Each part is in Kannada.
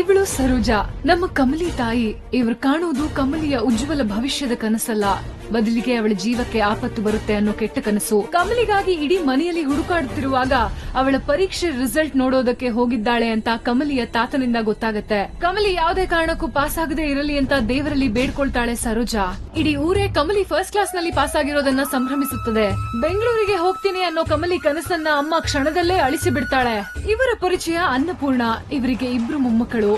ಇವಳು ಸರೋಜಾ, ನಮ್ಮ ಕಮಲಿ ತಾಯಿ. ಇವ್ರು ಕಾಣುವುದು ಕಮಲಿಯ ಉಜ್ವಲ ಭವಿಷ್ಯದ ಕನಸಲ್ಲ, ಬದಲಿಗೆ ಅವಳ ಜೀವಕ್ಕೆ ಆಪತ್ತು ಬರುತ್ತೆ ಅನ್ನೋ ಕೆಟ್ಟ ಕನಸು. ಕಮಲಿಗಾಗಿ ಇಡೀ ಮನೆಯಲ್ಲಿ ಹುಡುಕಾಡುತ್ತಿರುವಾಗ ಅವಳ ಪರೀಕ್ಷೆ ರಿಸಲ್ಟ್ ನೋಡೋದಕ್ಕೆ ಹೋಗಿದ್ದಾಳೆ ಅಂತ ಕಮಲಿಯ ತಾತನಿಂದ ಗೊತ್ತಾಗತ್ತೆ. ಕಮಲಿ ಯಾವುದೇ ಕಾರಣಕ್ಕೂ ಪಾಸ್ ಆಗದೆ ಇರಲಿ ಅಂತ ದೇವರಲ್ಲಿ ಬೇಡ್ಕೊಳ್ತಾಳೆ ಸರೋಜಾ. ಇಡೀ ಊರೇ ಕಮಲಿ ಫಸ್ಟ್ ಕ್ಲಾಸ್ ನಲ್ಲಿ ಪಾಸ್ ಆಗಿರೋದನ್ನ ಸಂಭ್ರಮಿಸುತ್ತದೆ. ಬೆಂಗಳೂರಿಗೆ ಹೋಗ್ತೀನಿ ಅನ್ನೋ ಕಮಲಿ ಕನಸನ್ನ ಅಮ್ಮ ಕ್ಷಣದಲ್ಲೇ ಅಳಿಸಿ ಬಿಡ್ತಾಳೆ. ಇವರ ಪರಿಚಯ ಅನ್ನಪೂರ್ಣ. ಇವರಿಗೆ ಇಬ್ರು ಮೊಮ್ಮಕ್ಕಳು.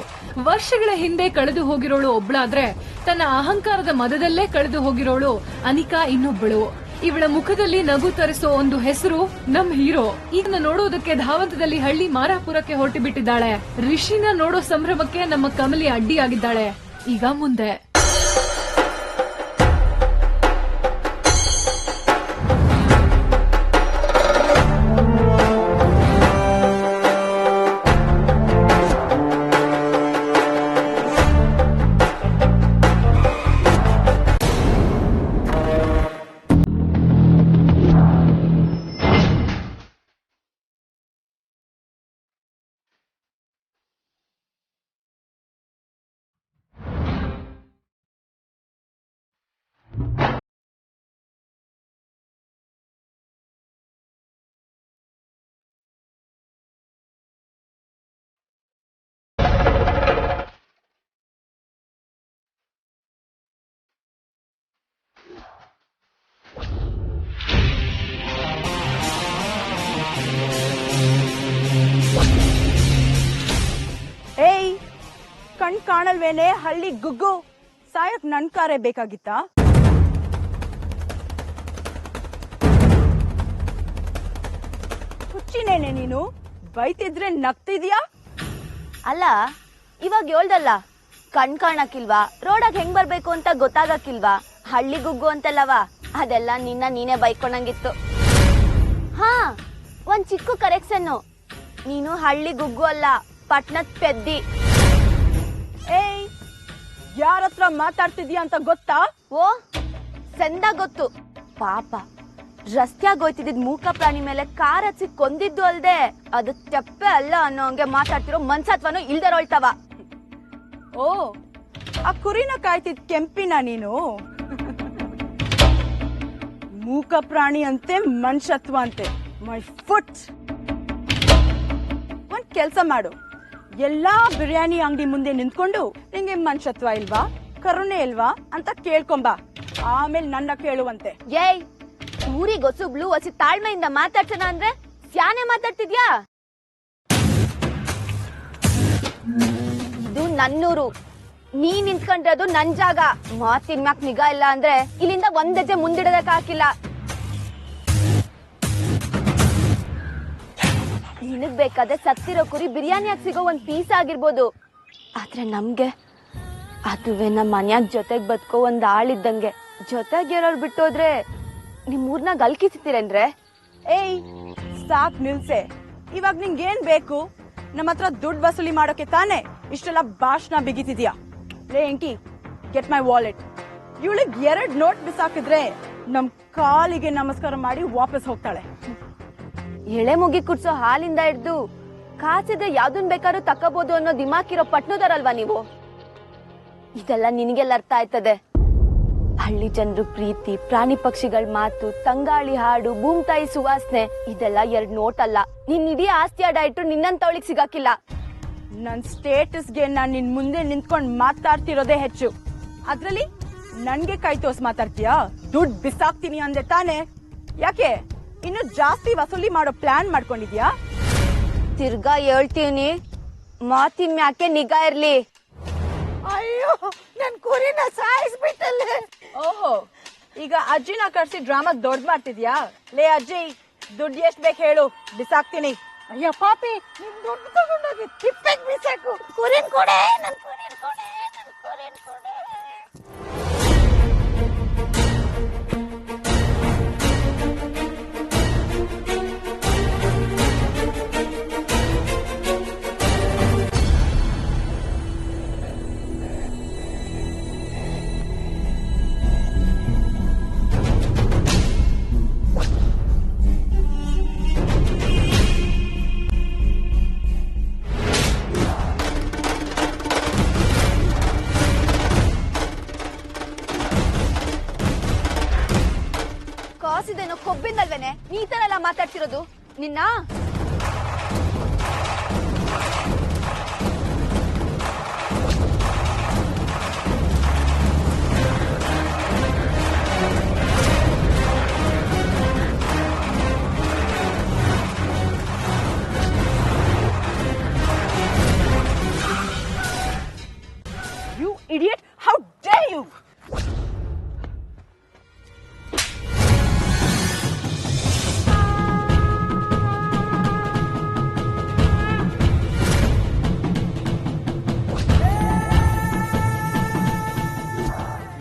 ವರ್ಷಗಳ ಹಿಂದೆ ಕಳೆದು ಹೋಗಿರೋಳು ಒಬ್ಳಾದ್ರೆ, ತನ್ನ ಅಹಂಕಾರದ ಮದದಲ್ಲೇ ಕಳೆದು ಹೋಗಿರೋಳು ಅನಿಕಾ ಇನ್ನೊಬ್ಬಳು. ಇವಳ ಮುಖದಲ್ಲಿ ನಗು ತರಿಸೋ ಒಂದು ಹೆಸರು ನಮ್ ಹೀರೋ. ಇದನ್ನ ನೋಡೋದಕ್ಕೆ ಧಾವಂತದಲ್ಲಿ ಹಳ್ಳಿ ಮಾರಾಪುರಕ್ಕೆ ಹೊರಟು ಬಿಟ್ಟಿದ್ದಾಳೆ. ರಿಷಿನ ನೋಡೋ ಸಂಭ್ರಮಕ್ಕೆ ನಮ್ಮ ಕಮಲಿ ಅಡ್ಡಿಯಾಗಿದ್ದಾಳೆ. ಈಗ ಮುಂದೆ ಏಯ್, ಕಣ್ ಕಾಣಲ್ವೇನೆ ಹಳ್ಳಿ ಗುಗ್ಗು? ಸಾಯಕ್ ನನ್ ಕಾರೇ ಬೇಕಾಗಿತ್ತ? ಹುಚ್ಚಿನೇನೆ ನೀನು? ಬೈತಿದ್ರೆ ನಗ್ತಿದ್ಯಾ? ಅಲ್ಲ, ಇವಾಗ ಹೇಳ್ದಲ್ಲ, ಕಣ್ ಕಾಣಕ್ಕಿಲ್ವಾ, ರೋಡಾಗ ಹೆಂಗ್ ಬರ್ಬೇಕು ಅಂತ ಗೊತ್ತಾಗಕ್ಕಿಲ್ವಾ, ಹಳ್ಳಿ ಗುಗ್ಗು ಅಂತಲ್ಲವಾ? ಅದೆಲ್ಲ ನಿನ್ನ ನೀನೇ ಬೈಕೊಂಡಂಗಿತ್ತು. ಹಾ, ಒಂದ್ ಚಿಕ್ಕ ಕರೆಕ್ಷನ್ನು, ನೀನು ಹಳ್ಳಿ ಗುಗ್ಗು ಅಲ್ಲ, ಪಟ್ನದ ಪೆದ್ದಿ. ಏಯ್, ಯಾರತ್ರ ಮಾತಾಡ್ತಿದ್ಯಾ ಅಂತ ಗೊತ್ತಾ? ಓ, ಚಂದ ಗೊತ್ತು. ಪಾಪ, ರಸ್ತ್ಯಾಗ ಹೋಯ್ತಿದ್ ಮೂಕ ಪ್ರಾಣಿ ಮೇಲೆ ಕಾರ್ ಹಚ್ಚಿ ಕೊಂದಿದ್ದು ಅಲ್ದೆ, ಅದು ತೆಪ್ಪೆ ಅಲ್ಲ ಅನ್ನೋ ಹಂಗೆ ಮಾತಾಡ್ತಿರೋ ಮನ್ಸತ್ವನು ಇಲ್ದರೋಳ್ತವ. ಓ, ಆ ಕುರಿನ ಕಾಯ್ತಿದ್ ಕೆಂಪಿನ ನೀನು? ಮೂಕ ಪ್ರಾಣಿ ಅಂತೆ, ಮನುಷ್ಯತ್ವ ಅಂತೆ. My foot. ಒಂದ್ ಕೆಲ್ಸ ಮಾಡು, ಎಲ್ಲಾ ಬಿರಿಯಾನಿ ಅಂಗಡಿ ಮುಂದೆ ನಿಂತ್ಕೊಂಡು ನಿಂಗೆ ಮನುಷ್ಯತ್ವ ಇಲ್ವಾ, ಕರುಣೆ ಇಲ್ವಾ ಅಂತ ಕೇಳ್ಕೊಂಬ, ಆಮೇಲೆ ನನ್ನ ಕೇಳುವಂತೆ. ಏಯ್, ಊರಿಗೊಸುಬ್ಳು ಹೊಸಿ ತಾಳ್ಮೆಯಿಂದ ಮಾತಾಡ್ಸೋಣ ಅಂದ್ರೆ ಸ್ಯಾನೆ ಮಾತಾಡ್ತಿದ್ಯಾ? ಇದು ನನ್ನೂರು, ನೀ ನಿಂತ್ಕೊಂಡ್ರದು ನನ್ ಜಾಗ. ಮಾತಿನ ಮ್ಯಾಕ್ ನಿಗಾ ಇಲ್ಲ ಅಂದ್ರೆ ಇಲ್ಲಿಂದ ಒಂದ್ ಹೆಜ್ಜೆ ಮುಂದಿಡದಕ್ ಹಾಕಿಲ್ಲ. ನಿನಗ್ ಬೇಕಾದ್ರೆ ಸತ್ತಿರೋ ಕುರಿ ಬಿರಿಯಾನಿಯಾಗ ಸಿಗೋ ಒಂದ್ ಪೀಸ್ ಆಗಿರ್ಬೋದು, ಆದ್ರೆ ನಮ್ಗೆ ಅದುವೇ ನಮ್ಮ ಮನ್ಯಾಗ ಜೊತೆಗ್ ಬದುಕೋ ಒಂದ್ ಆಳಿದ್ದಂಗೆ. ಜೊತೆಗಿರೋರ್ ಬಿಟ್ಟೋದ್ರೆ ನಿಮ್ ಊರ್ನಾಗ ಅಲ್ಕಿಸ್ತೀರೇನ್ರೆ? ಏಯ್, ಸಾಕ್ ನಿಲ್ಸೆ. ಇವಾಗ ನಿಂಗೇನ್ ಬೇಕು? ನಮ್ಮ ಹತ್ರ ದುಡ್ಡು ವಸೂಲಿ ಮಾಡೋಕೆ ತಾನೇ ಇಷ್ಟೆಲ್ಲ ಭಾಷಣ ಬಿಗಿತಿದ್ಯಾ? ಲೇ ಎಂಕಿ, ಗೆಟ್ ಮೈ ವಾಲೆಟ್. ಇವಳಿಗೆ 2 ನೋಟ್ ಬಿಸಾಕಿದ್ರೆ ನಮ್ ಕಾಲಿಗೆ ನಮಸ್ಕಾರ ಮಾಡಿ ವಾಪಸ್ ಹೋಗ್ತಾಳೆ. ಎಳೆ ಮುಗಿ ಕುಡ್ಸೋ ಹಾಲಿಂದ ಹಿಡ್ದು ಕಾಸಿದ್ರೆ ಯಾವ್ದನ್ ಬೇಕಾದ್ರೂ ತಕೋಬಹುದು ಅನ್ನೋ ದಿಮಾಕಿರೋ ಪಟ್ನದಾರಲ್ವಾ ನೀವು? ಇದೆಲ್ಲ ನಿನಗೆಲ್ಲ ಅರ್ಥ ಆಯ್ತದೆ. ಹಳ್ಳಿ ಜನರು ಪ್ರೀತಿ, ಪ್ರಾಣಿ ಪಕ್ಷಿಗಳ ಮಾತು, ತಂಗಾಳಿ ಹಾಡು, ಭೂಮ್ತಾಯಿ ಸುವಾಸನೆ, ಇದೆಲ್ಲ 2 ನೋಟ್ ಅಲ್ಲ. ನಿನ್ ಇಡೀ ಆಸ್ತಿ ಅಡ ಇಟ್ರು ನಿನ್ನಂತವಳಿಗೆ ಸಿಗಾಕಿಲ್ಲ. ನನ್ ಸ್ಟೇಟಸ್ಗೆ ನಾನ್ ನಿನ್ ಮುಂದೆ ನಿಂತ್ಕೊಂಡ್ ಮಾತಾಡ್ತಿರೋದೇ ಹೆಚ್ಚು. ಅದ್ರಲ್ಲಿ ನನ್ಗೆ ಕೈ ತೋರ್ಸ್ ಮಾತಾಡ್ತೀಯಾ? ದುಡ್ಡು ಬಿಸಾಕ್ತೀನಿ ಅಂದೆ ತಾನೆ? ಯಾಕೆ ಇನ್ನು ಜಾಸ್ತಿ ವಸೂಲಿ ಮಾಡೋ ಪ್ಲಾನ್ ಮಾಡ್ಕೊಂಡಿದ್ಯಾ? ತಿರ್ಗಾ ಹೇಳ್ತೀವಿ, ಮಾತಿನ ಮ್ಯಾಕೆ ನಿಗಾ ಇರ್ಲಿ. ಅಯ್ಯೋ, ನನ್ ಕುರಿನ ಸಾಯಿಸ್ಬಿಟ್ಟಲ್ಲೇ. ಓಹೋ, ಈಗ ಅಜ್ಜಿನ ಕರ್ಸಿ ಡ್ರಾಮಾ ದೊಡ್ಡ ಮಾಡ್ತಿದ್ಯಾ? ಲೇ ಅಜ್ಜಿ, ದುಡ್ಡು ಎಷ್ಟ್ ಬೇಕು ಹೇಳು, ಬಿಸಾಕ್ತೀನಿ. ಅಯ್ಯ ಪಾಪಿ, ನಿನ್ ದುಡ್ಡು ತಗೊಂಡೋಗಿ ತಿಪ್ಪೆಗ್ ಬಿಸಾಕು. ಕುರಿನ್ ಕೊಡೆ, ನನ್ ಕುರಿನ್ ಕೊಡೆ, ನನ್ ಕುರಿನ್ ಕೊಡೆ. ಅನ್ನೋ ಕೊಬ್ಬಿಂದಲ್ವೇನೆ ನೀ ಈ ತರ ಎಲ್ಲ ಮಾತಾಡ್ತಿರೋದು ನಿನ್ನ You idiot! How dare you!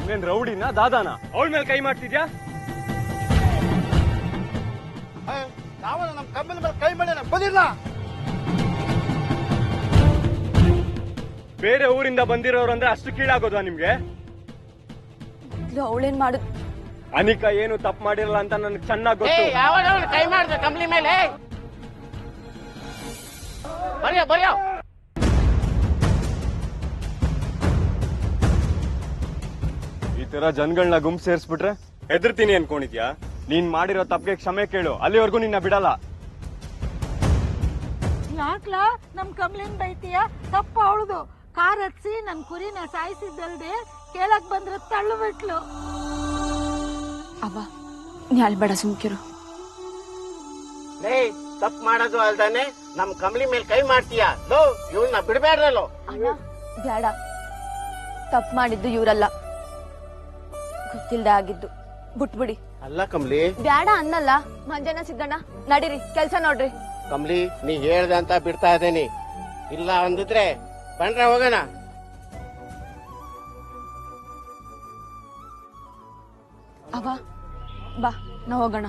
ಇನ್ನೇನ್ ರೌಡಿನ ದಾದಾನ ಅವಳ ಮೇಲೆ ಕೈ ಮಾಡ್ತಿದ್ಯಾ? ನಾವಲ್ಲ ನಮ್ ಕಂಬದ ಮೇಲೆ ಕೈ ಮಾಡಿ ಬಂದಿಲ್ಲ. ಬೇರೆ ಊರಿಂದ ಬಂದಿರೋರು ಅಂದ್ರೆ ಅಷ್ಟು ಕೀಳಾಗೋದ್ವಾ ನಿಮ್ಗೆ? ಅವಳೇನ್ ಮಾಡುದು ಅನಿಕಾ ಏನು ತಪ್ಪು ಮಾಡಿರಲ್ಲ ಅಂತ ನನ್ಗೆ ಚೆನ್ನಾಗಿ ಗೊತ್ತು. ಯಾವಾಗ ಕೈ ಮಾಡಿದೆ ಕಂಬಳಿ ಮೇಲೆ? ಬರ್ಯೋ ಈ ತರ ಜನಗಳನ್ನ ಗುಂಪು ಸೇರಿಸ್ಬಿಟ್ರೆ ಹೆದರ್ತೀನಿ ಅನ್ಕೊಂಡಿದ್ಯಾ? ನೀನ್ ಮಾಡಿರೋ ತಪ್ಪಿಗೆ ಕ್ಷಮೆ ಕೇಳು, ಅಲ್ಲಿವರೆಗೂ ನಿನ್ನ ಬಿಡಲ್ಲ. ಯಾಕ್ಲಾ ನಮ್ ಕಮ್ಲಿನ್ ಬೈತೀಯ? ತಪ್ಪ ಅವಳದು. ಕಾರ್ ಹತ್ಸಿ ನನ್ ಕುರಿನ ಸಾಯಿಸಿದ್ದಲ್ದೆ ಕೇಳಕ್ ಬಂದ್ರೆ ತಳ್ಳು ಬಿಟ್ಲು. ಅವ ನ್ಯಾಲ್ಬೇಡ ಸುಮ್ಕಿರು. ತಪ್ಪು ಮಾಡೋದು ಅಲ್ದಾನೆ ನಮ್ ಕಂಬಳಿ ಮೇಲೆ ಕೈ ಮಾಡ್ತೀಯ? ಇವಳನ್ನ ಬಿಡಬೇಡ್ರಲ್ಲೋ. ಅಣ್ಣ ಬ್ಯಾಡ, ತಪ್ಪು ಮಾಡಿದ್ದು ಇವ್ರಲ್ಲ, ಗೊತ್ತಿಲ್ದೆ ಆಗಿದ್ದು. ಬಿಟ್ಬಿಡಿ. ಅಲ್ಲ ಕಂಬಳಿ, ಬ್ಯಾಡ ಅನ್ನಲ್ಲ. ಮಂಜಣ್ಣ ಸಿದ್ದಣ್ಣ ನಡೀರಿ, ಕೆಲ್ಸ ನೋಡ್ರಿ. ಕಂಬಳಿ ನೀ ಹೇಳ್ದೆ ಅಂತ ಬಿಡ್ತಾ ಇದ್ದೇನಿ. ಇಲ್ಲ ಅಂದಿದ್ರೆ ಬಂದ್ರೆ ಹೋಗೋಣ. ಅವ ಬಾ ನಾ ಹೋಗೋಣ.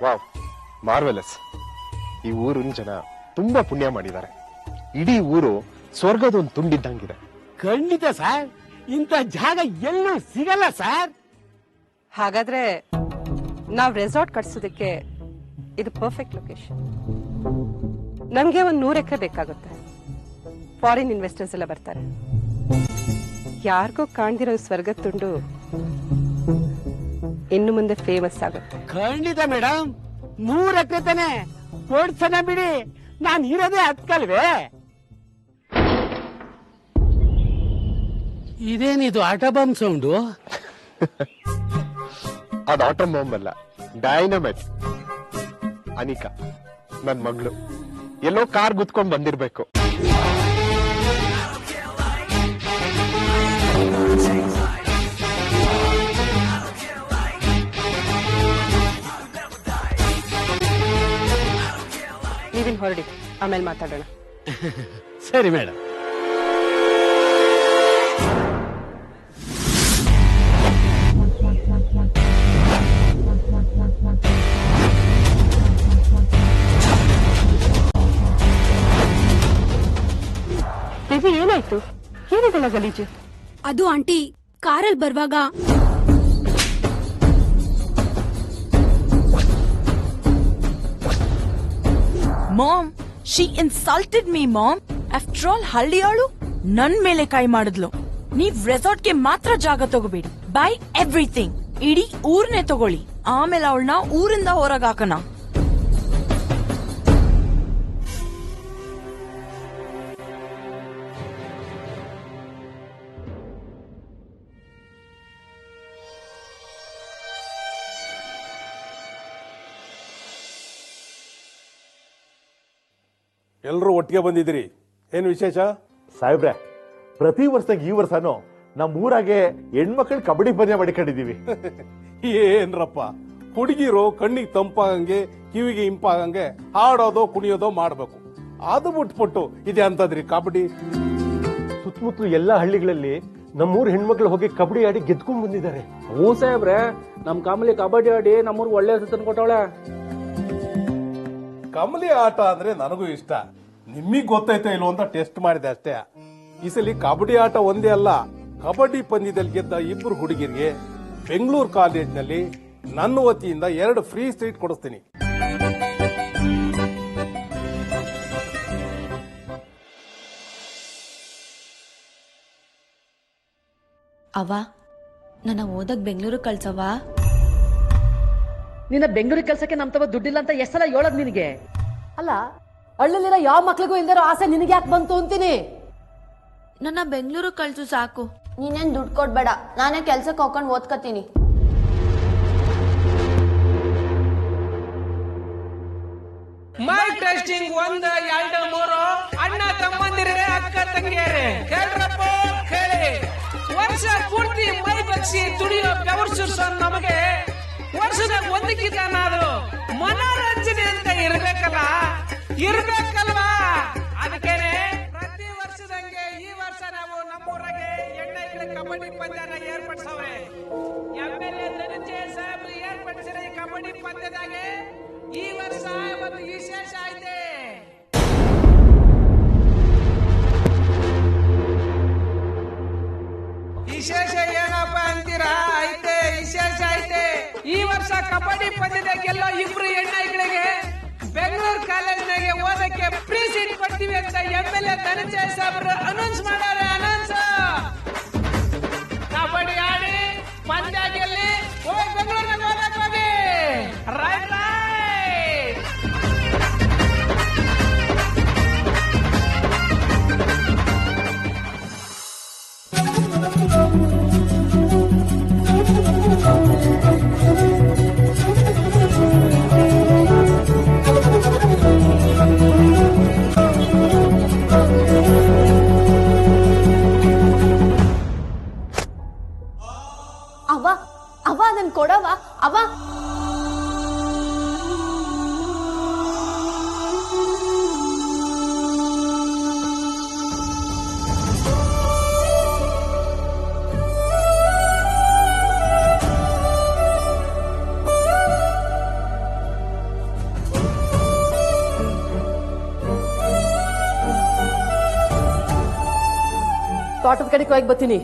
Wow, marvellous. ಈ ಊರಿನ ಜನ ತುಂಬಾ ಪುಣ್ಯ ಮಾಡಿದ್ದಾರೆ. ಇಡೀ ಊರು ಸ್ವರ್ಗದ ಒಂದು ತುಂಡಿದ್ದಂಗಿದೆ. ಖಂಡಿತ ಸರ್, ಇಂಥ ಜಾಗ ಎಲ್ಲೂ ಸಿಗಲ್ಲ ಸರ್. ಹಾಗಾದ್ರೆ ನಾವ್ ರೆಸಾರ್ಟ್ ಕಟ್ಸೋದಕ್ಕೆ ಇದು ಪರ್ಫೆಕ್ಟ್ ಲೊಕೇಶನ್. ನಮ್ಗೆ ಒಂದ್ 100 ಎಕರೆ ಬೇಕಾಗುತ್ತೆ. ಫಾರಿನ್ ಇನ್ವೆಸ್ಟರ್ಸ್ ಎಲ್ಲ ಬರ್ತಾರೆ. ಯಾರಿಗೂ ಕಾಣ್ದಿರೋ ಸ್ವರ್ಗದ ತುಂಡು ಇನ್ನು ಮುಂದೆ ಫೇಮಸ್ ಆಗುತ್ತೆ. ಖಂಡಿತ ಮೇಡಮ್, 100 ಎಕರೆ ತಾನೆ, ಕೊಡ್ಸನ ಬಿಡಿ. ನಾನ್ ಇರೋದೇ ಹತ್ಕಲ್ವೇ. ಇದೇನಿದು ಆಟ ಬಾಂಬ್ ಸೌಂಡು? ಅದು ಆಟಮ್ ಬಾಂಬ್ ಅಲ್ಲ, ಡೈನಮೈಟ್. ಅನಿಕಾ ನನ್ ಮಗಳು ಎಲ್ಲೋ ಕಾರ್ ಗುದ್ಕೊಂಡ್ ಬಂದಿರ್ಬೇಕು. ನೀವಿನ್ ಹೊರಡಿ, ಆಮೇಲೆ ಮಾತಾಡೋಣ. ಸರಿ ಮೇಡಮ್. ದೇವಿ, ಏನಾಯ್ತು? ಏನಿದೆಲ್ಲ ಗಲೀಜು? ಅದು ಆಂಟಿ ಕಾರಲ್ಲಿ ಬರುವಾಗ mom, she insulted me mom. After all ಹಳ್ಳಿಯಾಳು ನನ್ ಮೇಲೆ ಕೈ ಮಾಡಿದ್ಲು. ನೀವ್ ರೆಸಾರ್ಟ್ಗೆ ಮಾತ್ರ ಜಾಗ ತಗೋಬೇಡಿ, ಬೈ ಎವ್ರಿಥಿಂಗ್. ಇಡೀ ಊರ್ನೇ ತಗೊಳ್ಳಿ, ಆಮೇಲೆ ಅವಳನ್ನ ಊರಿಂದ ಹೊರಗಾಕನ. ಎಲ್ಲರೂ ಒಟ್ಟಿಗೆ ಬಂದಿದ್ದೀರಿ, ಏನು ವಿಶೇಷ? ಸಾಹೇಬ್ರೆ, ಪ್ರತಿ ವರ್ಷ ಈ ವರ್ಷನೂ ನಮ್ಮ ಊರಾಗೆ ಹೆಣ್ಮಕ್ಳು ಕಬಡ್ಡಿ ಪಂದ್ಯ ಮಾಡಿಕೊಂಡಿದೀವಿ. ಏನ್ರಪ್ಪ, ಹುಡುಗಿರು ಕಣ್ಣಿಗೆ ತಂಪಾಗಂಗೆ ಕಿವಿಗೆ ಇಂಪಾಗಂಗೆ ಹಾಡೋದೋ ಕುಣಿಯೋದೋ ಮಾಡ್ಬೇಕು. ಅದು ಬಿಟ್ಬಿಟ್ಟು ಇದೆ ಅಂತದ್ರಿ ಕಬಡ್ಡಿ. ಸುತ್ತಮುತ್ತಲು ಎಲ್ಲಾ ಹಳ್ಳಿಗಳಲ್ಲಿ ನಮ್ಮೂರ್ ಹೆಣ್ಮಕ್ಳು ಹೋಗಿ ಕಬಡ್ಡಿ ಆಡಿ ಗೆದ್ಕೊಂಡ್ ಬಂದಿದ್ದಾರೆ. ಹ್ಞೂ ಸಾಹೇಬ್ರೆ, ನಮ್ ಕಮಲಿ ಕಬಡ್ಡಿ ಆಡಿ ನಮ್ಮೂರ್ ಒಳ್ಳೆ ಹೆಸರು ತಂದ್ಕೊಟ್ಟವಳೆ. ಕಮಲಿ ಆಟ ಅಂದ್ರೆ ನನಗೂ ಇಷ್ಟ. ನಿಮಗ್ ಗೊತ್ತೈತೆ ಇಲ್ವೋ ಅಂತ ಟೆಸ್ಟ್ ಮಾಡಿದೆ ಅಷ್ಟೇ. ಈ ಸಲ ಕಬಡ್ಡಿ ಆಟ ಒಂದೇ ಅಲ್ಲ, ಕಬಡ್ಡಿ ಪಂದ್ಯದಲ್ಲಿ ಗೆದ್ದ 2 ಹುಡುಗಿರಿಗೆ ಬೆಂಗಳೂರು ಕಾಲೇಜ್ನಲ್ಲಿ ನನ್ನ ವತಿಯಿಂದ 2 ಫ್ರೀ ಸೀಟ್ ಕೊಡಿಸ್ತೀನಿ. ಅವ್ವ, ನನ್ನ ಓದಕ್ ಬೆಂಗಳೂರು ಕಳ್ಸವ್ವ. ನಿನ್ನ ಬೆಂಗಳೂರಿಗೆ ಕೆಲ್ಸಕ್ಕೆ ನಮ್ ತವ ದುಡ್ಡಿಲ್ಲ ಅಂತ ಎಷ್ಟೆಲ್ಲ ಹೇಳೋದ್ ನಿನಗೆ? ಅಲ್ಲ, ಹಳ್ಳಿಲಿರೋ ಯಾವ ಮಕ್ಳಿಗೂ ಇಲ್ದಿರೋ ಆಸೆ ನಿನಗೆ ಯಾಕೆ ಬಂತು ಅಂತೀನಿ? ನನ್ನ ಬೆಂಗಳೂರು ಕಳ್ಸು ಸಾಕು. ನೀನೇನ್ ದುಡ್ಡು ಕೊಡ್ಬೇಡ, ನಾನೇ ಕೆಲ್ಸಕ್ಕೆ ಹೋಗ್ಕೊಂಡು ಓದ್ಕತೀನಿ. ಮೈ ಟೆಸ್ಟಿಂಗ್ 1 2 3 ಅಣ್ಣ ತಮ್ಮಂದಿರೇ ಅಕ್ಕ ತಂಗಿಯರೇ ಕೇಳ್ರಪ್ಪ ಕೇಳಿ. ವರ್ಷ ಪೂರ್ತಿ ಮೈ ಬಗ್ಸಿ ದುಡಿಯೋ ಬೆವರು ಸುರಿಸೋ ನಮಗೆ ವರ್ಷದಾಗ ಒಂದಕ್ಕಿಂತ ನಾದು ಮನೋರಂಜನೆ ಅಂತ ಇರ್ಬೇಕಲ್ವಾ? ಅದಕ್ಕೇನೆ ಪ್ರತಿ ವರ್ಷದಂಗೆ ಈ ವರ್ಷ ನಾವು ನಮ್ಮೂರಾಗೆ ಹೆಣ್ಣೈಕ್ಳ ಕಬಡ್ಡಿ ಪಂದ್ಯನ ಏರ್ಪಡಿಸವ್ರೆ. ಎಮ್ಮೆಲ್ಯೆ ಧನಂಜಯ ಸಾಹೇಬ್ರು ಏರ್ಪಡಿಸಿದ ಈ ಕಬಡ್ಡಿ ಪಂದ್ಯದಾಗೆ ಈ ವರ್ಷ ಒಂದು ವಿಶೇಷ ಐತೆ. ವಿಶೇಷ ಏನಪ್ಪ ಅಂತೀರಾ? ಐತೆ, ವಿಶೇಷ ಐತೆ. ಈ ವರ್ಷ ಕಬಡ್ಡಿ ಪಂದ್ಯದಾಗೆಲ್ಲ 2 ಹೆಣ್ಣೈಗಳಿಗೆ ಬೆಂಗಳೂರು ಕಾಲೇಜ್ನಾಗೆ ಓದಕ್ಕೆ ಫ್ರೀ ಸೀಟ್ ಕೊಡ್ತೀವಿ ಅಂತ ಎಮ್ಮೆಲ್ಯೆ ಧನಂಜಯ ಸಾಹೇಬ್ರು ಅನೌನ್ಸ್ ಮಾಡಾರೆ. ಅನೌನ್ಸ್ ಕಬಡ್ಡಿ ಆಡಿ ಪಂದ್ಯ ಗೆಲ್ಲಿ ಹೋಗಿ ಬೆಂಗಳೂರಿನಾಗ ಓದಕ್ ಹೋಗಿ. Right right. ಅವ್ವ ನನ್ ಕೊಡವ ಅವ್ವ. ತೋಟದ ಕಡೆಗೆ ಹೋಗಿ ಬರ್ತೀನಿ.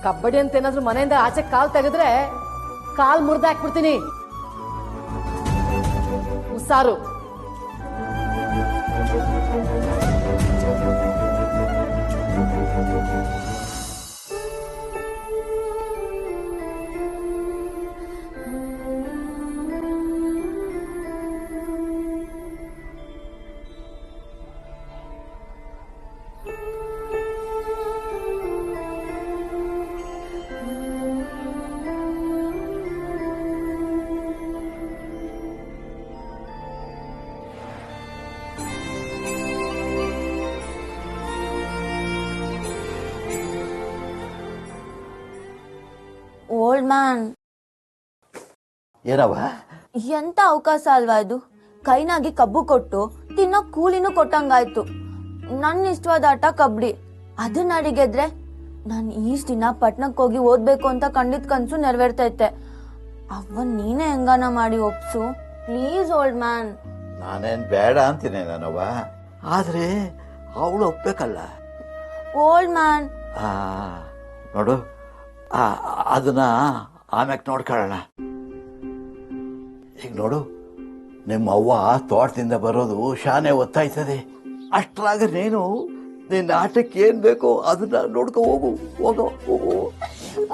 ಕಬಡ್ಡಿ ಅಂತ ಏನಾದ್ರು ಮನೆಯಿಂದ ಆಚೆ ಕಾಲ್ ತೆಗೆದ್ರೆ ಕಾಲ್ ಮುರಿದು ಹಾಕ್ಬಿಡ್ತೀನಿ. ಹುಷಾರು. ಓಲ್ಡ್ ಮ್ಯಾನ್, ಏನವ ಎಂತ ಅವಕಾಶ ಅಲ್ವಾ ಇದು? ಕೈನಾಗಿ ಕಬ್ಬು ಕೊಟ್ಟು ತಿನ್ನೋ ಕೂಲಿನೂ ಕೊಟ್ಟಂಗಾಯ್ತು. ನನ್ನ ಇಷ್ಟವಾದ ಆಟ ಕಬಡ್ಡಿ. ಅದನ್ನ ಅಡಿಗೆದ್ರೆ ನಾನು ಈಸ್ಟ್ ದಿನ ಪಟ್ನಕ್ಕೆ ಹೋಗಿ ಓದ್ಬೇಕು ಅಂತ ಕಂಡಿದ್ ಕನ್ಸು ನೆರವೇರ್ತೈತೆ. ಅವನ್ ನೀನೇ ಹೆಂಗಾನ ಮಾಡಿ ಒಪ್ಸು ಪ್ಲೀಸ್ ಓಲ್ಡ್ ಮ್ಯಾನ್. ನಾನೇನ್ ಬೇಡ ಅಂತೀನಿ ನಾನವ, ಆದ್ರೆ ಅವಳು ಒಪ್ಬೇಕಲ್ಲ. ಓಲ್ಡ್ ಮ್ಯಾನ್, ನೋಡು, ಅದನ್ನ ಆಮ್ಯಾಕ್ ನೋಡ್ಕೊಳ್ಳೋಣ. ಈಗ ನೋಡು, ನಿಮ್ಮ ಅವ್ವ ತೋಟದಿಂದ ಬರೋದು ಶಾನೆ ಒತ್ತಾಯ್ತದೆ. ಅಷ್ಟ್ರಾಗ ನೀನು ನಿನ್ನ ಆಟಕ್ಕೆ ಏನ್ ಬೇಕೋ ಅದನ್ನ ನೋಡ್ಕೊ ಹೋಗು.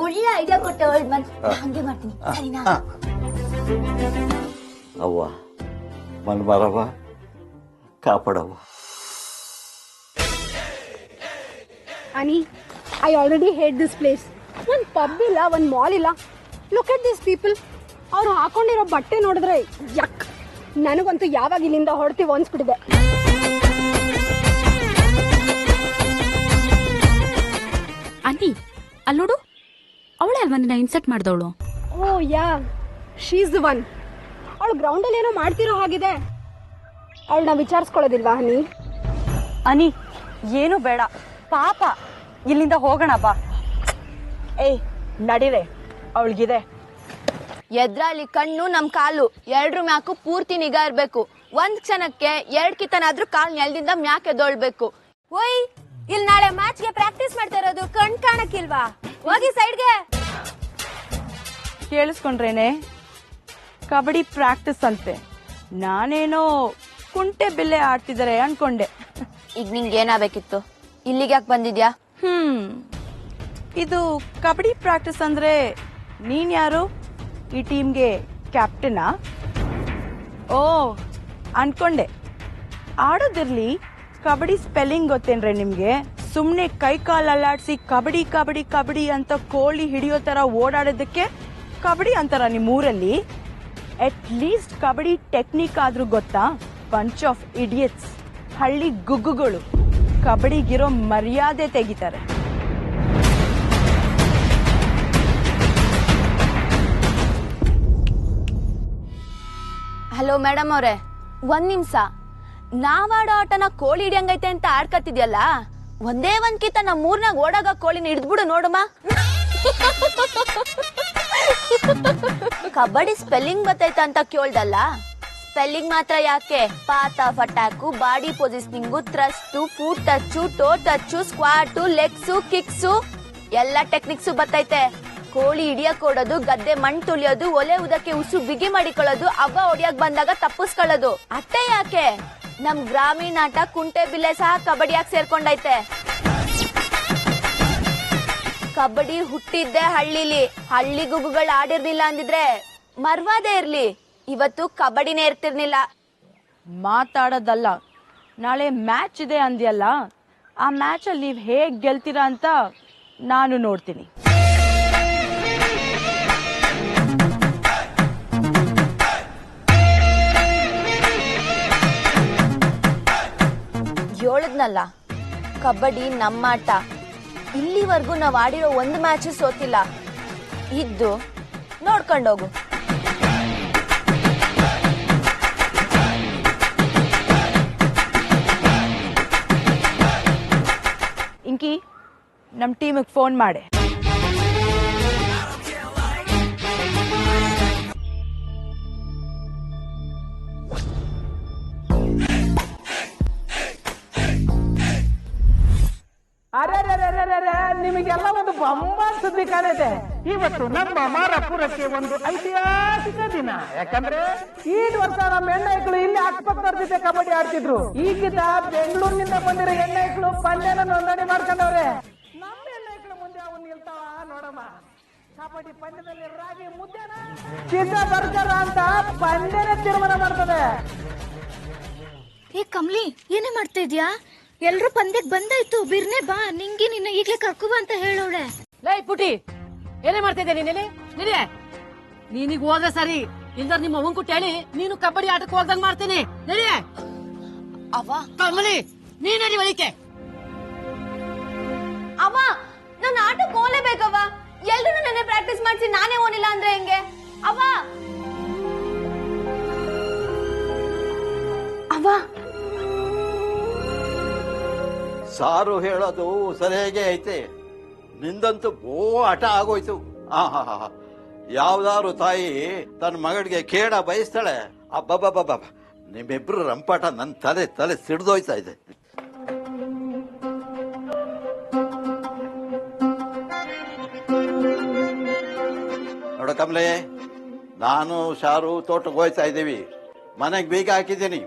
ಒಳ್ಳೆ ಐಡಿಯಾ ಕೊಟ್ಟೆ ಓಲ್ಡ್ ಮ್ಯಾನ್, ಹಂಗೆ ಮಾಡ್ತೀನಿ ಸರಿನಾ? ಅವ್ವ ಮನ್ಮಾರವ್ವ, ಕಾಪಾಡವ್ವ. Annie, I already hate this place. One pub ಇಲ್ಲ, one mall ಇಲ್ಲ. Look at these people. ಅವ್ರು ಹಾಕೊಂಡಿರೋ ಬಟ್ಟೆ ನೋಡಿದ್ರೆ ಯಕ್. ನನಗಂತೂ ಯಾವಾಗ ಇಲ್ಲಿಂದ ಹೊಡ್ತೀವಿ ಅನ್ಸ್ಬಿಟ್ಟಿದೆ. ಆಂಟಿ ಅಲ್ಲೋಡು, ಅವಳೇ ಅಲ್ವಾ ನಿನ್ನ ಇನ್ಸರ್ಟ್ ಮಾಡ್ದವಳು? Oh yeah, she's the one. ಅವಳು ಗ್ರೌಂಡಲ್ಲಿ ಏನೋ ಮಾಡ್ತಿರೋ ಹಾಗಿದೆ. ಅವಳನ್ನ ವಿಚಾರಿಸ್ಕೊಳ್ಳೋದಿಲ್ವಾ ಹನಿ? ಅನಿ ಏನು ಬೇಡ, ಪಾಪ, ಇಲ್ಲಿಂದ ಹೋಗೋಣ ಬಾ. ಏಯ್ ನಡೀರೆ, ಅವಳಿಗಿದೆ. ಎದ್ರಾಳಿ ಕಣ್ಣು ನಮ್ ಕಾಲು ಎರಡ್ರ ಮ್ಯಾಕು ಪೂರ್ತಿ ನಿಗಾ ಇರ್ಬೇಕು. ಒಂದ್ ಕ್ಷಣಕ್ಕೆ 2 ಕಿತನಾದ್ರೂ ಕಾಲ್ ನೆಲದಿಂದ ಮ್ಯಾಕ್ ಎದ್ದೊಳ್ಬೇಕು. ಓಯ್, ಇಲ್ಲಿ ನಾಳೆ ಮ್ಯಾಚ್ಗೆ ಪ್ರಾಕ್ಟೀಸ್ ಮಾಡ್ತಾ ಇರೋದು ಕಣ್ ಕಾಣಕ್ಕಿಲ್ವಾ? ಹೋಗಿ ಸೈಡ್ಗೆ. ಕೇಳಿಸ್ಕೊಂಡ್ರೇನೆ, ಕಬಡ್ಡಿ ಪ್ರಾಕ್ಟೀಸ್ ಅಂತೆ. ನಾನೇನೋ ಕುಂಟೆ ಬಿಲ್ಲೆ ಆಡ್ತಿದ್ದಾರೆ ಅನ್ಕೊಂಡೆ. ಈಗ ನಿಂಗೆ ಏನಾಗಬೇಕಿತ್ತು? ಇಲ್ಲಿಗೆ ಯಾಕೆ ಬಂದಿದ್ಯಾ? ಇದು ಕಬಡ್ಡಿ ಪ್ರಾಕ್ಟೀಸ್ ಅಂದ್ರೆ ನೀನ್ ಯಾರು? ಈ ಟೀಮ್ಗೆ ಕ್ಯಾಪ್ಟನಾ? ಓ ಅನ್ಕೊಂಡೆ. ಆಡೋದಿರ್ಲಿ, ಕಬಡ್ಡಿ ಸ್ಪೆಲ್ಲಿಂಗ್ ಗೊತ್ತೇನ್ರೆ ನಿಮ್ಗೆ? ಸುಮ್ನೆ ಕೈ ಕಾಲು ಅಲ್ಲಾಡ್ಸಿ ಕಬಡ್ಡಿ ಕಬಡ್ಡಿ ಕಬಡ್ಡಿ ಅಂತ ಕೋಳಿ ಹಿಡಿಯೋ ತರ ಓಡಾಡೋದಕ್ಕೆ ಕಬಡ್ಡಿ ಅಂತಾರ ನಿಮ್ಮೂರಲ್ಲಿ? ಅಟ್ ಲೀಸ್ಟ್ ಕಬಡ್ಡಿ ಟೆಕ್ನಿಕ್ ಆದ್ರೂ ಗೊತ್ತಾ? ಬಂಚ್ ಆಫ್ ಇಡಿಯಟ್ಸ್, ಹಳ್ಳಿ ಗುಗ್ಗುಗಳು ಕಬಡ್ಡಿಗಿರೋ ಮರ್ಯಾದೆ ತೆಗಿತಾರೆ. ಹಲೋ ಮೇಡಮ್ ಅವ್ರೆ, 1 ನಿಮಿಷ. ನಾವಾಡೋ ಆಟನ ಕೋಳಿ ಹಿಡಿಯಂಗೈತೆ ಅಂತ ಆಡ್ಕತ್ತಿದ್ಯಲ್ಲ, ಒಂದೇ ಕಿತ್ತ ನಮ್ಮ ಊರ್ನಾಗ ಓಡಾಗ ಕೋಳಿನ ಹಿಡಿದ್ಬಿಡು ನೋಡಮ್ಮ. ಕಬಡ್ಡಿ ಸ್ಪೆಲ್ಲಿಂಗ್ ಬತ್ತೈತ ಅಂತ ಕೇಳ್ದಲ್ಲ, ಸ್ಪೆಲ್ಲಿಂಗ್ ಮಾತ್ರ ಯಾಕೆ? ಪಾತ ಫಟಾಕು, body positioning, thrust, foot touch, toe touch, squat, legs, kicks ಎಲ್ಲ ಟೆಕ್ನಿಕ್ಸು ಬತ್ತೈತೆ. ಕೋಳಿ ಹಿಡಿಯಕ್ ಓಡೋದು, ಗದ್ದೆ ಮಣ್ಣು ತುಳಿಯೋದು, ಒಲೆ ಉದಕ್ಕೆ ಉಸು ಬಿಗಿ ಮಾಡಿಕೊಳ್ಳೋದು, ಹಬ್ಬ ಹೊಡಿಯಕ್ ಬಂದಾಗ ತಪ್ಪಿಸ್ಕೊಳ್ಳೋದು ಅಷ್ಟೇ ಯಾಕೆ? ನಮ್ ಗ್ರಾಮೀಣ ಆಟ ಕುಂಟೆ ಬಿಲ್ಲೆ ಸಹ ಕಬಡ್ಡಿಯಾಗ ಸೇರ್ಕೊಂಡೈತೆ. ಕಬಡ್ಡಿ ಹುಟ್ಟಿದ್ದೆ ಹಳ್ಳಿಲಿ. ಹಳ್ಳಿ ಗುಗ್ಗುಗಳು ಆಡಿರ್ಲಿಲ್ಲ ಅಂದಿದ್ರೆ ಮರ್ವಾದೇ ಇರ್ಲಿ, ಇವತ್ತು ಕಬಡ್ಡಿನೇ ಇರ್ತಿರ್ಲಿಲ್ಲ. ಮಾತಾಡೋದಲ್ಲ, ನಾಳೆ ಮ್ಯಾಚ್ ಇದೆ ಅಂದ್ಯಲ್ಲ, ಆ ಮ್ಯಾಚ್ ಅಲ್ಲಿ ನೀವ್ ಹೇಗ್ ಗೆಲ್ತೀರಾ ಅಂತ ನಾನು ನೋಡ್ತೀನಿ. ಹೇಳದ್ನಲ್ಲ, ಕಬಡ್ಡಿ ನಮ್ಮಾಟ. ಇಲ್ಲಿವರೆಗೂ ನಾವ್ ಆಡಿರೋ 1 ಮ್ಯಾಚ್ ಸೋತಿಲ್ಲ. ಇದ್ದು ನೋಡ್ಕೊಂಡೋಗು. ಇಂಕಿ, ನಮ್ ಟೀಮಿಗೆ ಫೋನ್ ಮಾಡೆ. ನಿಮಗೆಲ್ಲ ಒಂದು ಬೊಂಬಾಟ್ ಸುದ್ದಿ ಕಾಣೈತೆ. ಇವತ್ತು ನಮ್ಮ ಮಾರಾಪುರಕ್ಕೆ ಒಂದು ಐತಿಹಾಸಿಕ ದಿನ. ಯಾಕಂದ್ರೆ ಈ ವರ್ಷ ನಮ್ಮ ಹೆಣ್ಣೈಕ್ಳು ಇಲ್ಲಿ ಅಕ್ಕಪಕ್ಕದವ್ರ ಜೊತೆ ಕಬಡ್ಡಿ ಆಡ್ತಿದ್ರು. ಈಗಿದ್ದ ಬೆಂಗಳೂರಿನಿಂದ ಬಂದಿರೋ ಹೆಣ್ಣೈಕ್ಳು ಪಂದ್ಯನ ನೋಂದಣಿ ಮಾಡ್ಕೊಂಡವ್ರೆ. ನಮ್ಮ ಹೆಣ್ಣೈಕ್ಳು ಮುಂದೆ ಅವನ್ ನಿಲ್ತಾವ ನೋಡಮ್ಮ. ಕಬಡ್ಡಿ ಪಂದ್ಯದಲ್ಲಿ ರಾಗಿ ಮುದ್ದೆನ ಸಿದ್ಧ ಬರ್ತಾರ ಅಂತ ಪಂದ್ಯನೇ ತೀರ್ಮಾನ ಮಾಡ್ತದೆ. ಏ ಕಮ್ಲಿ, ಏನೇ ಮಾಡ್ತಾ ಇದ್ಯಾ? ಎಲ್ರು ಪಂದ್ಯಕ್ ಬಂದಾಯ್ತು, ಬಿರ್ನೆ ಬಾ, ನಿಂಗೆ ನಿನ್ನ ಈಗ್ಲೇ ಕರ್ಕುವ ಅಂತ ಹೇಳೋಳೆ. ಲೈ ಪುಟಿ, ಏನೇ ಮಾಡ್ತಾ ಇದ್ದೆ ನೀನೆ? ನೀನಿಗ್ ಹೋದ್ರೆ ಸರಿ, ಇಲ್ಲ ನಿಮ್ಮ ಅವನ್ ಕುಟ್ಟಿ ಹೇಳಿ ನೀನು ಕಬಡ್ಡಿ ಆಟಕ್ಕೆ ಹೋಗ್ದಂಗ್ ಮಾಡ್ತೀನಿ. ನಡಿಯೇ ಅವ ಕಮಲಿ, ನೀನಡಿ ಒಳಿಕೆ. ಅವ ನನ್ನ ಆಟಕ್ಕೆ ಹೋಗ್ಲೇಬೇಕವ್ವ. ಎಲ್ರು ನನ್ನ ಪ್ರಾಕ್ಟೀಸ್ ಮಾಡ್ಸಿ ನಾನೇ ಓನಿಲ್ಲ ಅಂದ್ರೆ ಹೆಂಗೆ? ಅವ ಅವ ಸಾರು ಹೇಳೋದು ಸರಿಯಾಗಿ ಐತೆ. ನಿಂದಂತೂ ಬೋ ಹಠ ಆಗೋಯ್ತು. ಯಾವ್ದಾರು ತಾಯಿ ತನ್ನ ಮಗಳಿಗೆ ಕೇಡ ಬಯಸ್ತಾಳೆ. ಅಬ್ಬಬ್ಬಬ್ಬ, ನಿಮ್ಮಿಬ್ರು ರಂಪಾಟ ನನ್ನ ತಲೆ ಸಿಡ್ದೋಯ್ತಾ ಇದೆ. ನೋಡ ಕಮಲೆ, ನಾನು ಶಾರು ತೋಟಕ್ಕೆ ಹೋಯ್ತಾ ಇದ್ದೀವಿ. ಮನೆಗೆ ಬೀಗ ಹಾಕಿದ್ದೀನಿ.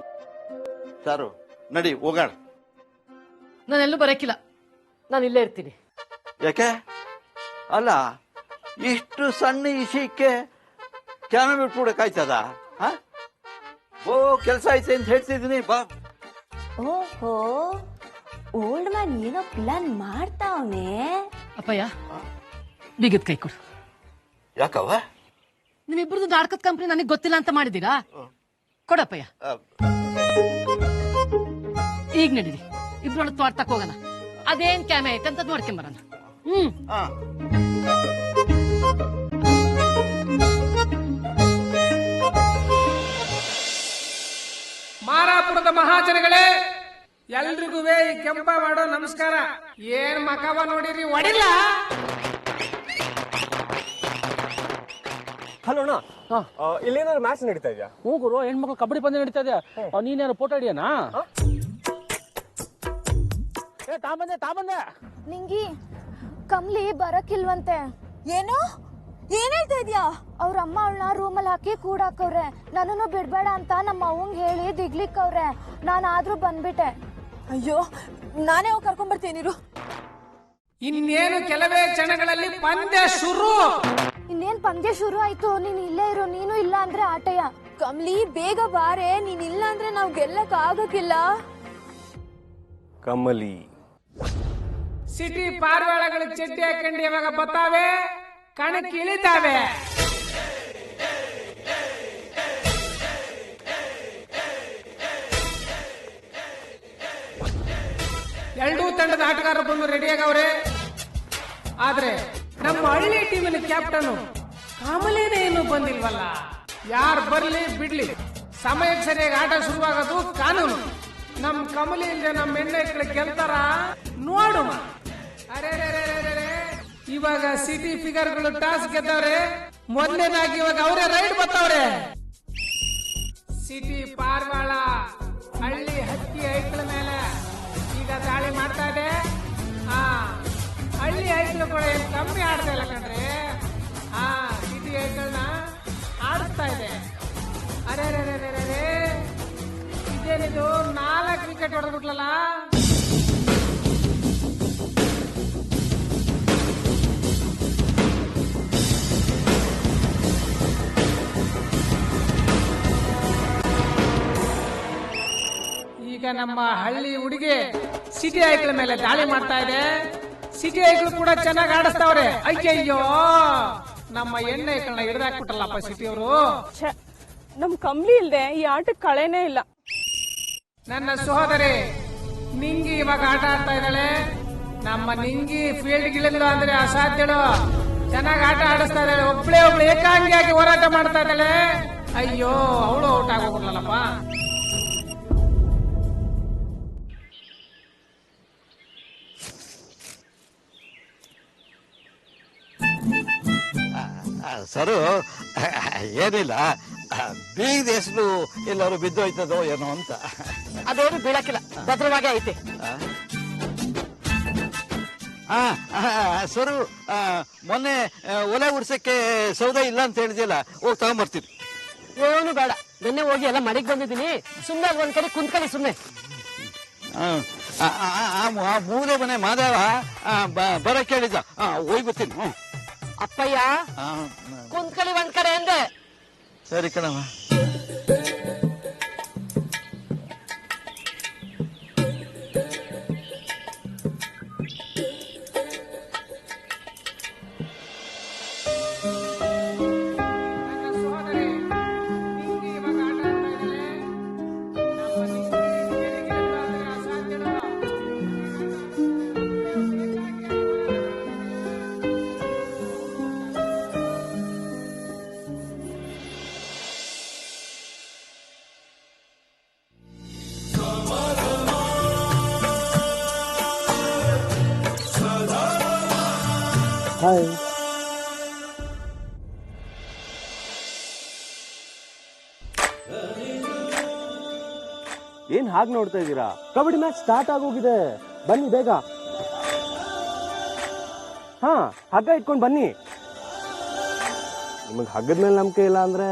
ಶಾರು ನಡಿ ಹೋಗೋಣ. ನಾನೆಲ್ಲೂ ಬರಕಿಲ್ಲ, ನಾನು ಇಲ್ಲೇ ಇರ್ತೀನಿ. ಯಾಕೆ? ಅಲ್ಲ, ಇಷ್ಟು ಸಣ್ಣ ವಿಷಯಕ್ಕೆ ಕ್ಯಾನ ಬಿಟ್ಬಿಡಕ್ಕಾಯ್ತದ? ಓ, ಕೆಲಸ ಐತೆ ಅಂತ ಹೇಳ್ತಿದ್ದೀನಿ, ಬಾ. ಓಹೋ, ಓಲ್ಡ್ ಮ್ಯಾನ್ ಏನೋ ಪ್ಲಾನ್ ಮಾಡ್ತಾವನೆ. ಅಪ್ಪಯ್ಯ, ಬೀಗದ ಕೈ ಕೊಡು. ಯಾಕವ್ವ? ನಿಮ್ಮಿಬ್ರದ್ದು ನಾಟಕದ ಕಂಪ್ನಿ ನನಗೆ ಗೊತ್ತಿಲ್ಲ ಅಂತ ಮಾಡಿದೀರಾ? ಕೊಡಪ್ಪಯ್ಯ. ಈಗ ನಡೀರಿ, ಇಬ್ರೊಳಗೆ ತೋಟಕ್ಕೆ ಹೋಗೋಣ. ಅದೇನ್ ಕ್ಯಾಮೆ ಐತೆ ಅಂತ ನೋಡ್ಕೊಂಬರೋಣ. ಮಾರಾಪುರದ ಮಹಾಜನಗಳೇ, ಎಲ್ರಿಗೂ ಈ ಕೆಂಪ ಮಾಡೋ ನಮಸ್ಕಾರ. ಏನ್ ಮಕವ ನೋಡಿರಿ, ಒಡಿಲ್ಲ. ಹಲೋ ಅಣ್ಣ, ಇಲ್ಲೇನಾದ್ರು ಮ್ಯಾಚ್ ನಡೀತಾ ಇದೆಯಾ? ಹ್ಞೂ ಗುರು, ಹೆಣ್ಮಕ್ಳು ಕಬಡ್ಡಿ ಪಂದ್ಯ ನಡೀತಾ ಇದೆ. ನೀನೇನು ಫೋಟೋ ಹಿಡಿಯನಾ? ತಾಬಂದೆ ನಿಂಗಿ ಕಮ್ಲಿ ಬರಕಿಲ್ವಂತೆ. ಏನು ಏನ್ ಹೇಳ್ತಾ ಇದ್ಯಾ? ಅವ್ರ ಅಮ್ಮ ಅವಳನ್ನ ರೂಮಲ್ಲಿ ಹಾಕಿ ಕೂಡಾಕವ್ರೆ. ನನ್ನನ್ನು ಬಿಡ್ಬೇಡ ಅಂತ ನಮ್ಮ ಅವಂಗ್ ಹೇಳಿ ದಿಗ್ಲಿಕ್ಕವ್ರೆ. ನಾನಾದ್ರೂ ಬಂದ್ಬಿಟ್ಟೆ. ಅಯ್ಯೋ, ನಾನೇ ಹೋಗಿ ಕರ್ಕೊಂಡ್ ಬರ್ತೀನಿರು. ಇನ್ನೇನು ಕೆಲವೇ ಕ್ಷಣಗಳಲ್ಲಿ ಪಂದ್ಯ ಶುರು. ಇನ್ನೇನ್ ಪಂದ್ಯ ಶುರು ಆಯ್ತು. ನೀನ್ ಇಲ್ಲೇ ಇರು. ನೀನು ಇಲ್ಲ ಅಂದ್ರೆ ಆಟಯ. ಕಮ್ಲಿ ಬೇಗ ಬಾರೆ, ನೀನ್ ಇಲ್ಲ ಅಂದ್ರೆ ನಾವ್ ಗೆಲ್ಲಕ್ ಆಗಕ್ಕಿಲ್ಲ. ಕಮಲಿ ಸಿಟಿ ಪಾರಿವಾಳಗಳು ಚಡ್ಡಿ ಹಾಕೊಂಡು ಇವಾಗ ಬರ್ತಾವೆ, ಕಣಕ್ಕೆ ಇಳಿತಾವೆ. ಎರಡೂ ತಂಡದ ಆಟಗಾರರು ಬಂದು ರೆಡಿಯಾಗವ್ರೆ. ಆದ್ರೆ ನಮ್ಮ ಹಳ್ಳಿ ಟೀಮಿನ ಕ್ಯಾಪ್ಟನ್ ಕಮಲೇನೇ ಇನ್ನೂ ಬಂದಿಲ್ವಲ್ಲ. ಯಾರು ಬರ್ಲಿ ಬಿಡ್ಲಿ, ಸಮಯಕ್ಕೆ ಸರಿಯಾಗಿ ಆಟ ಶುರುವಾಗೋದು ಕಾನೂನು. ನಮ್ ಕಮಲಿಯಿಂದ ನಮ್ಮ ಹೆಣ್ಣು ಗೆಲ್ತಾರ ನೋಡು. ಅರೆ ಇವಾಗ ಸಿಟಿ ಫಿಗರ್ಗಳು ಟಾಸ್ ಗೆದ್ದವ್ರೆ. ಮೊದಲನೇದಾಗಿ ಇವಾಗ ಅವರೇ ರೈಡ್ ಬರ್ತಾವ್ರೆ. ಸಿಟಿ ಪಾರ್ವಾಳ ಹಳ್ಳಿ ಹಕ್ಕಿ ಐಕ್ಳ ಮೇಲೆ ಈಗ ದಾಳಿ ಮಾಡ್ತಾ ಇದೆ. ಹಳ್ಳಿ ಐಕ್ಳು ಕೂಡ ಏನು ಕಮ್ಮಿ ಆಡ್ತಾ ಇಲ್ಲ ಕಣ್ರಿ. ಸಿಟಿ ಐಕ್ಳನ್ನ ಆಡಿಸ್ತಾ ಇದೆ. ಅರೆ ಇದೇನಿದು, 4 ವಿಕೆಟ್ ಹೊಡೆದ್ಬಿಟ್ಲಲ್ಲ. ಈಗ ನಮ್ಮ ಹಳ್ಳಿ ಹುಡುಗಿ ಸಿಟಿ ಐಕ್ಳ ಮೇಲೆ ದಾಳಿ ಮಾಡ್ತಾ ಇದೆ. ಸಿಟಿ ಐಕ್ಳು ಕೂಡ ಚೆನ್ನಾಗಿ ಆಡಿಸ್ತಾವ್ರೆ. ಅಯ್ಯಯ್ಯೋ, ನಮ್ಮ ಹೆಣ್ಣು ಐಕ್ಳನ್ನ ಹಿಡಿದಾಕ್ಬಿಟ್ಟಲ್ಲಪ್ಪ ಸಿಟಿ ಅವರು. ನಮ್ ಕಮ್ಲಿ ಇಲ್ದೆ ಈ ಆಟಕ್ಕೆ ಕಳೆನೇ ಇಲ್ಲ. ನನ್ನ ಸಹೋದರಿ ನಿಂಗಿ ಇವಾಗ ಆಟ ಆಡ್ತಾ ಇದ್ದಾಳೆ. ನಮ್ಮ ನಿಂಗಿ ಫೀಲ್ಡ್ ಗಿಳಿಲ್ಲ ಅಂದ್ರೆ ಅಸಾಧ್ಯಳು. ಚೆನ್ನಾಗಿ ಆಟ ಆಡಿಸ್ತಾ ಇದ್ದಾಳೆ. ಒಬ್ಳೆ ಏಕಾಂಗಿಯಾಗಿ ಹೋರಾಟ ಮಾಡ್ತಾ ಇದ್ದಾಳೆ. ಅಯ್ಯೋ, ಅವಳು ಔಟ್ ಆಗೋಗ್ಬಿಡ್ಲಲ್ಲಪ್ಪ. ಸರು, ಏನಿಲ್ಲ, ಬೀಗದ ಹೆಸರು ಎಲ್ಲರೂ ಬಿದ್ದೋಯ್ತದೋ ಏನೋ ಅಂತ. ಅದೇನು ಬೀಳಕ್ಕಿಲ್ಲ, ಭದ್ರವಾಗಿ ಐತೆ. ಸರು, ಮೊನ್ನೆ ಒಲೆ ಉಡ್ಸಕ್ಕೆ ಸೌದೆ ಇಲ್ಲ ಅಂತ ಹೇಳಿದ್ಯಲ್ಲ, ಹೋಗಿ ತಗೊಂಬರ್ತೀನಿ. ಏನು ಬೇಡ, ನಿನ್ನೆ ಹೋಗಿ ಎಲ್ಲ ಮನೆಗೆ ಬಂದಿದ್ದೀನಿ. ಸುಮ್ಮನೆ ಒಂದ್ ಕಡೆ ಕುಂತ್ಕೊಳ್ಳಿ ಸುಮ್ಮನೆ. ಮೂರೇ ಮನೆ ಮಾದೇವ ಬರಕ್ ಹೇಳಿದ್ದ, ಹೋಗಿ ಬರ್ತೀನಿ. ಅಪ್ಪಯ್ಯ, ಕುಂತ್ಕೊಳ್ಳಿ ಒಂದ್ ಕಡೆ ಅಂದೆ. ಸರಿ ಕಣವ. ಏನ್ ಹಾಗೆ ನೋಡ್ತಾ ಇದ್ದೀರಾ? ಕಬಡ್ಡಿ ಮ್ಯಾಚ್ ಸ್ಟಾರ್ಟ್ ಆಗೋಗಿದೆ. ಬನ್ನಿ ಬೇಗ. ಹಗ್ಗ ಇಟ್ಕೊಂಡು ಬನ್ನಿ. ನಿಮಗೆ ಹಗ್ಗದ ಮೇಲೆ ನಂಬಿಕೆ ಇಲ್ಲ ಅಂದ್ರೆ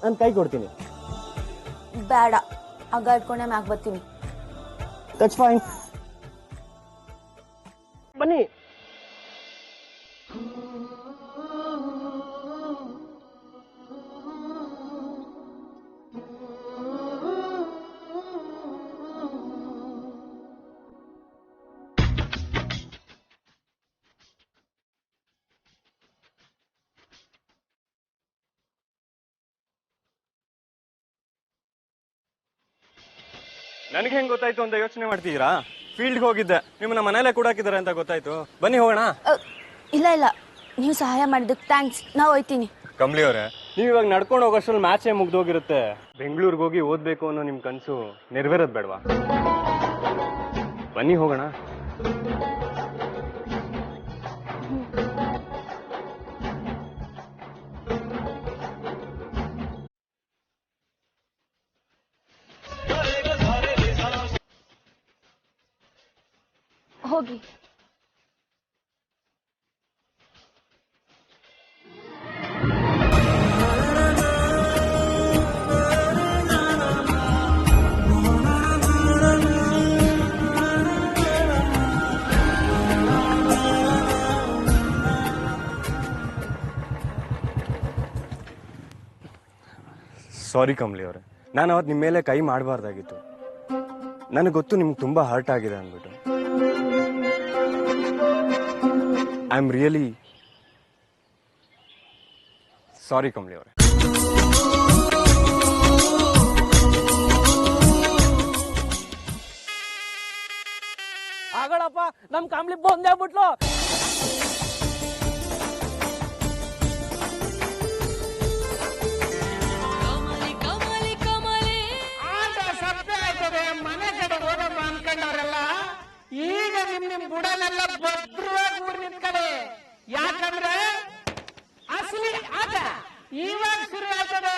ನಾನು ಕೈ ಕೊಡ್ತೀನಿ. ಬೇಡ, ಹಗ್ಗ ಇಟ್ಕೊಂಡೆ ಮ್ಯಾಕ್ ಬರ್ತೀನಿ. That's fine. ಬನ್ನಿ. ನನಗೆ ಹೆಂಗ್ ಗೊತ್ತಾಯ್ತು ಅಂತ ಯೋಚನೆ ಮಾಡ್ತಿದ್ದೀರಾ? ಫೀಲ್ಡ್ ಹೋಗಿದ್ದೆ, ನಿಮ್ಮನ್ನ ಮನೇಲೆ ಕೂಡಾಕಿದ್ದಾರೆ ಅಂತ ಗೊತ್ತಾಯ್ತು. ಬನ್ನಿ ಹೋಗೋಣ. ಇಲ್ಲ ಇಲ್ಲ, ನೀವು ಸಹಾಯ ಮಾಡಿದ್ದಕ್ಕೆ ಥ್ಯಾಂಕ್ಸ್. ನಾವು ಹೋಯ್ತೀನಿ. ಕಮ್ಲಿ ಅವರೇ, ನೀವು ಇವಾಗ ನಡ್ಕೊಂಡು ಹೋಗೋಷ್ಟ್ರಲ್ಲಿ ಮ್ಯಾಚೇ ಮುಗ್ದೋಗಿರುತ್ತೆ. ಬೆಂಗಳೂರಿಗೆ ಹೋಗಿ ಓದ್ಬೇಕು ಅನ್ನೋ ನಿಮ್ ಕನ್ಸು ನೆರವೇರೋದ್ ಬೇಡವಾ? ಬನ್ನಿ ಹೋಗೋಣ. ಹೋಗಿ. ಸಾರಿ ಕಮ್ಲಿ ಅವರೇ, ನಾನು ಅವತ್ತು ನಿಮ್ಮ ಮೇಲೆ ಕೈ ಮಾಡಬಾರ್ದಾಗಿತ್ತು. ನನಗೆ ಗೊತ್ತು ನಿಮ್ಗೆ ತುಂಬಾ ಹರ್ಟ್ ಆಗಿದೆ ಅಂದ್ಬಿಟ್ಟು. I am really sorry Kamali ಅವರೇ. ಆಗಳಪ್ಪ, ನಮ್ ಕಾಮ್ಲಿ ಬಂದೇ ಬಿಟ್ಲು. ಮನೆ ಕಡೆ ಹೋಗಮ್ಮ ಅನ್ಕೊಂಡವ್ರಲ್ಲ, ಈಗ ನಿಮ್ ಬುಡನೆಲ್ಲ ಭದ್ರವಾಗಿ ಊರ್ ನಿಂತ್ಕಡೆ. ಯಾಕಂದ್ರೆ ಅಸಲಿ ಆಟ ಇವಾಗ ಶುರು ಆಗ್ತದೆ.